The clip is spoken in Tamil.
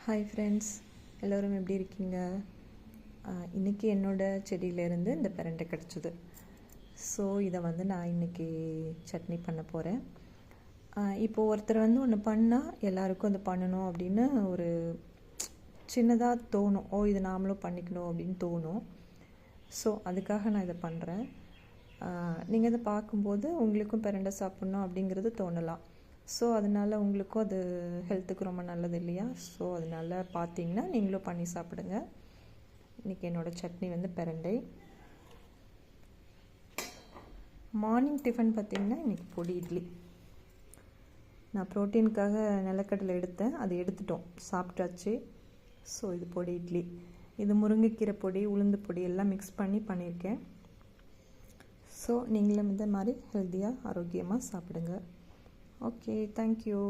ஹாய் ஃப்ரெண்ட்ஸ், எல்லோரும் எப்படி இருக்கீங்க? இன்றைக்கி என்னோடய செடியிலேருந்து இந்த பிரண்டை கிடச்சிது. ஸோ இதை நான் இன்றைக்கி சட்னி பண்ண போகிறேன். இப்போது ஒருத்தர் ஒன்று பண்ணால் எல்லாருக்கும் அது பண்ணணும் அப்படின்னு ஒரு சின்னதாக தோணும். இது நாமளும் பண்ணிக்கணும் அப்படின்னு தோணும். ஸோ அதுக்காக நான் இதை பண்ணுறேன். நீங்கள் இதை பார்க்கும்போது உங்களுக்கும் பிரண்டை சாப்பிட்ணும் அப்படிங்கிறது தோணலாம். ஸோ அதனால் உங்களுக்கும் அது ஹெல்த்துக்கு ரொம்ப நல்லது இல்லையா? ஸோ அதனால் பார்த்தீங்கன்னா நீங்களும் பண்ணி சாப்பிடுங்க. இன்றைக்கி என்னோடய சட்னி பிரண்டை. மார்னிங் டிஃபன் பார்த்திங்கன்னா இன்றைக்கி பொடி இட்லி. நான் ப்ரோட்டீனுக்காக நிலக்கடலை எடுத்தேன், அது எடுத்துட்டோம், சாப்பிட்டாச்சு. ஸோ இது பொடி இட்லி. இது முருங்கைக்கீரை பொடி, உளுந்து பொடி எல்லாம் மிக்ஸ் பண்ணி பண்ணியிருக்கேன். ஸோ நீங்களும் இந்த மாதிரி ஹெல்த்தியாக ஆரோக்கியமாக சாப்பிடுங்க. Okay, thank you.